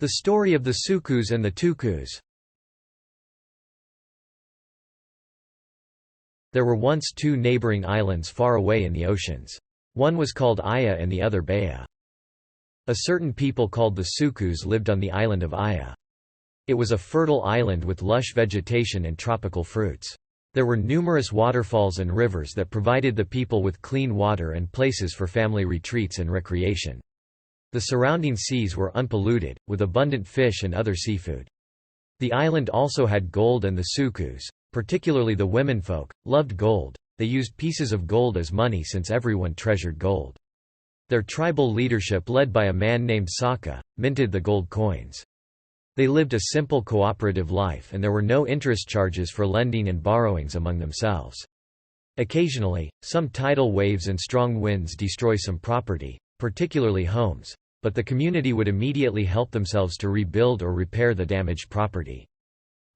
The Story of the Sukus and the Tukus. There were once two neighboring islands far away in the oceans. One was called Aya and the other Baya. A certain people called the Sukus lived on the island of Aya. It was a fertile island with lush vegetation and tropical fruits. There were numerous waterfalls and rivers that provided the people with clean water and places for family retreats and recreation. The surrounding seas were unpolluted, with abundant fish and other seafood. The island also had gold, and the Sukus, particularly the womenfolk, loved gold. They used pieces of gold as money since everyone treasured gold. Their tribal leadership, led by a man named Saka, minted the gold coins. They lived a simple cooperative life, and there were no interest charges for lending and borrowings among themselves. Occasionally, some tidal waves and strong winds destroy some property, particularly homes, but the community would immediately help themselves to rebuild or repair the damaged property.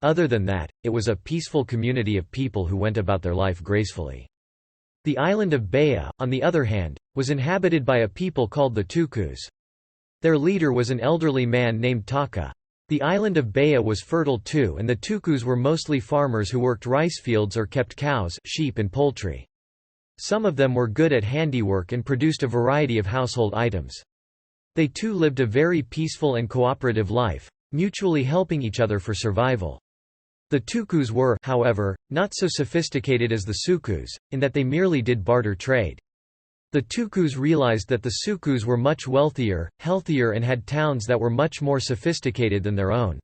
Other than that, it was a peaceful community of people who went about their life gracefully. The island of Baya, on the other hand, was inhabited by a people called the Tukus. Their leader was an elderly man named Taka. The island of Baya was fertile too, and the Tukus were mostly farmers who worked rice fields or kept cows, sheep and poultry. Some of them were good at handiwork and produced a variety of household items. They too lived a very peaceful and cooperative life, mutually helping each other for survival. The Tukus were, however, not so sophisticated as the Sukus, in that they merely did barter trade. The Tukus realized that the Sukus were much wealthier, healthier, and had towns that were much more sophisticated than their own.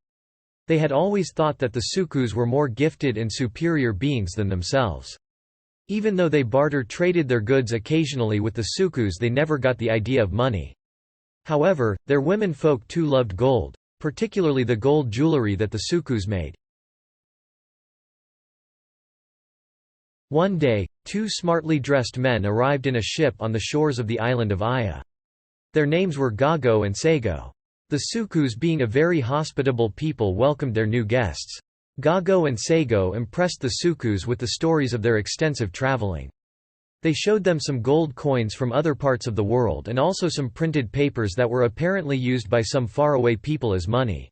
They had always thought that the Sukus were more gifted and superior beings than themselves. Even though they barter-traded their goods occasionally with the Sukus, they never got the idea of money. However, their women folk too loved gold, particularly the gold jewelry that the Sukus made. One day, two smartly dressed men arrived in a ship on the shores of the island of Aya. Their names were Gago and Sago. The Sukus, being a very hospitable people, welcomed their new guests. Gago and Sago impressed the Sukus with the stories of their extensive traveling. They showed them some gold coins from other parts of the world and also some printed papers that were apparently used by some faraway people as money.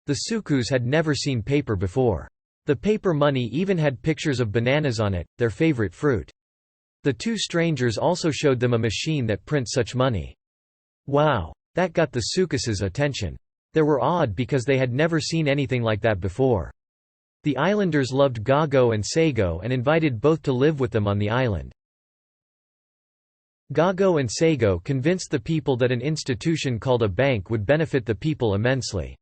The Sukus had never seen paper before. The paper money even had pictures of bananas on it, their favorite fruit. The two strangers also showed them a machine that prints such money. Wow! That got the Sukus' attention. They were awed because they had never seen anything like that before. The islanders loved Gago and Sago and invited both to live with them on the island. Gago and Sago convinced the people that an institution called a bank would benefit the people immensely.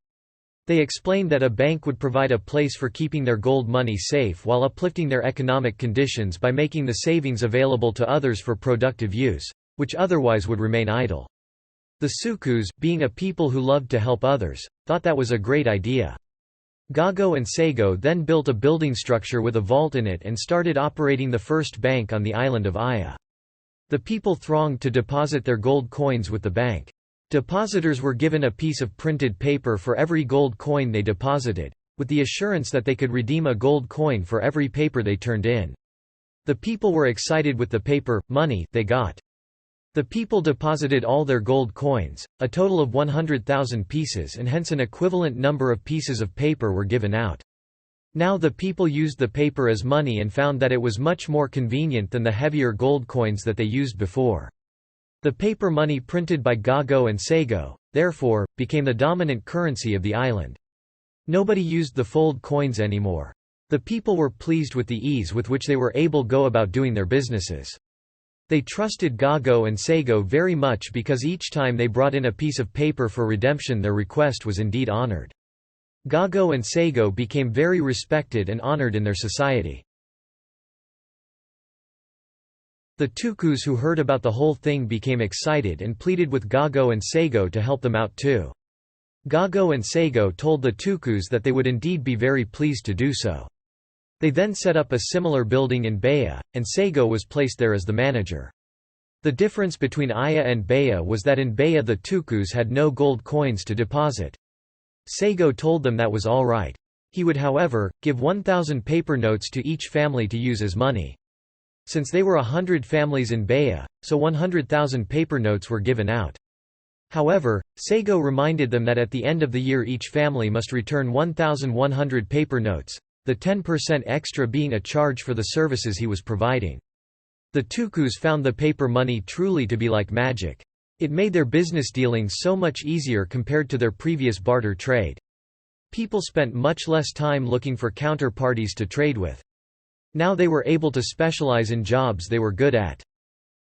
They explained that a bank would provide a place for keeping their gold money safe while uplifting their economic conditions by making the savings available to others for productive use, which otherwise would remain idle. The Sukus, being a people who loved to help others, thought that was a great idea. Gago and Sago then built a building structure with a vault in it and started operating the first bank on the island of Aya. The people thronged to deposit their gold coins with the bank. Depositors were given a piece of printed paper for every gold coin they deposited, with the assurance that they could redeem a gold coin for every paper they turned in. The people were excited with the paper money they got. The people deposited all their gold coins, a total of 100,000 pieces, and hence an equivalent number of pieces of paper were given out. Now the people used the paper as money and found that it was much more convenient than the heavier gold coins that they used before. The paper money printed by Gago and Sago, therefore, became the dominant currency of the island. Nobody used the fold coins anymore. The people were pleased with the ease with which they were able to go about doing their businesses. They trusted Gago and Sago very much because each time they brought in a piece of paper for redemption, their request was indeed honored. Gago and Sago became very respected and honored in their society. The Tukus, who heard about the whole thing, became excited and pleaded with Gago and Sago to help them out too. Gago and Sago told the Tukus that they would indeed be very pleased to do so. They then set up a similar building in Baya, and Sago was placed there as the manager. The difference between Aya and Baya was that in Baya the Tukus had no gold coins to deposit. Sago told them that was all right. He would, however, give 1,000 paper notes to each family to use as money. Since they were 100 families in Baya, so 100,000 paper notes were given out. However, Sego reminded them that at the end of the year each family must return 1,100 paper notes, the 10% extra being a charge for the services he was providing. The Tukus found the paper money truly to be like magic. It made their business dealings so much easier compared to their previous barter trade. People spent much less time looking for counterparties to trade with. Now they were able to specialize in jobs they were good at.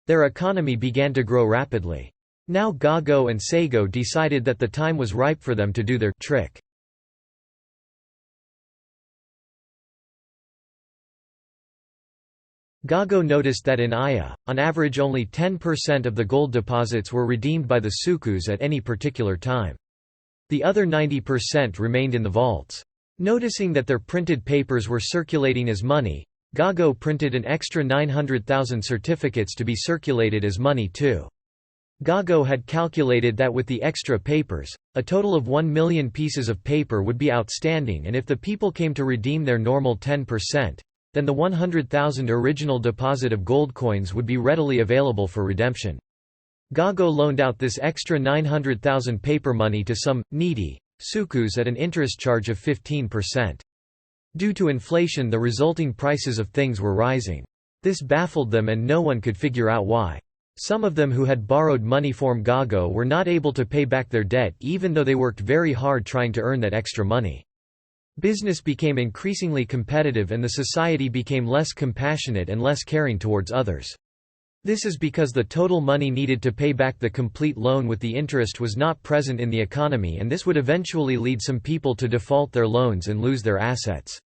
Their economy began to grow rapidly. Now Gago and Sego decided that the time was ripe for them to do their trick. Gago noticed that in Aya, on average only 10% of the gold deposits were redeemed by the Sukus at any particular time. The other 90% remained in the vaults. Noticing that their printed papers were circulating as money, Gago printed an extra 900,000 certificates to be circulated as money too. Gago had calculated that with the extra papers, a total of 1 million pieces of paper would be outstanding, and if the people came to redeem their normal 10%, then the 100,000 original deposit of gold coins would be readily available for redemption. Gago loaned out this extra 900,000 paper money to some needy Sukus at an interest charge of 15%. Due to inflation, the resulting prices of things were rising. This baffled them and no one could figure out why. Some of them who had borrowed money from Gago were not able to pay back their debt even though they worked very hard trying to earn that extra money. Business became increasingly competitive and the society became less compassionate and less caring towards others. This is because the total money needed to pay back the complete loan with the interest was not present in the economy, and this would eventually lead some people to default their loans and lose their assets.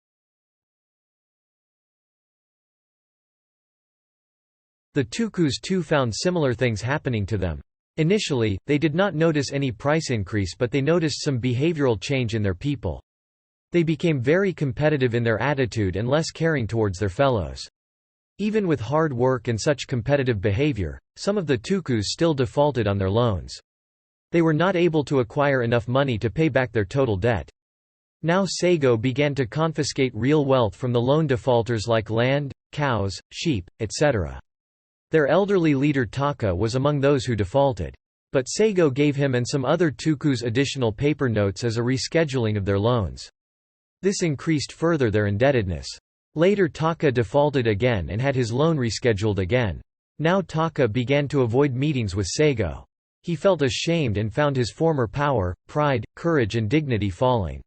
The Tukus too found similar things happening to them. Initially, they did not notice any price increase, but they noticed some behavioral change in their people. They became very competitive in their attitude and less caring towards their fellows. Even with hard work and such competitive behavior, some of the Tukus still defaulted on their loans. They were not able to acquire enough money to pay back their total debt. Now Sego began to confiscate real wealth from the loan defaulters like land, cows, sheep, etc. Their elderly leader Taka was among those who defaulted. But Sego gave him and some other Tukus additional paper notes as a rescheduling of their loans. This increased further their indebtedness. Later Taka defaulted again and had his loan rescheduled again. Now Taka began to avoid meetings with Sego. He felt ashamed and found his former power, pride, courage and dignity falling.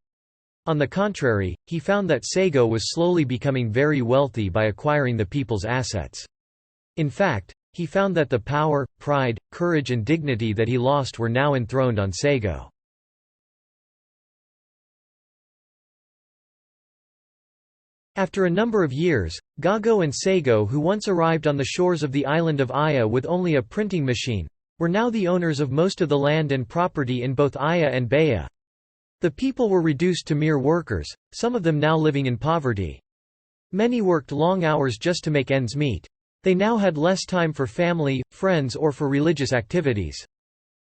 On the contrary, he found that Sego was slowly becoming very wealthy by acquiring the people's assets. In fact, he found that the power, pride, courage and dignity that he lost were now enthroned on Sego. After a number of years, Gago and Sego, who once arrived on the shores of the island of Aya with only a printing machine, were now the owners of most of the land and property in both Aya and Baya. The people were reduced to mere workers, some of them now living in poverty. Many worked long hours just to make ends meet. They now had less time for family, friends or for religious activities.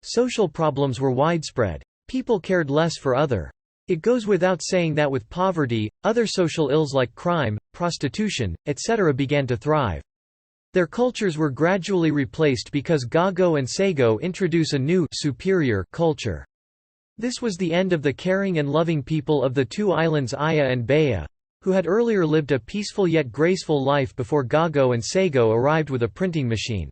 Social problems were widespread. People cared less for other. It goes without saying that with poverty, other social ills like crime, prostitution, etc. began to thrive. Their cultures were gradually replaced because Gago and Sego introduce a new, superior culture. This was the end of the caring and loving people of the two islands Aya and Baya, who had earlier lived a peaceful yet graceful life before Gago and Sego arrived with a printing machine.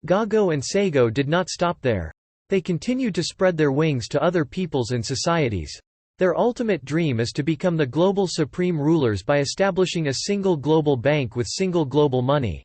Gago and Sego did not stop there. They continued to spread their wings to other peoples and societies. Their ultimate dream is to become the global supreme rulers by establishing a single global bank with single global money.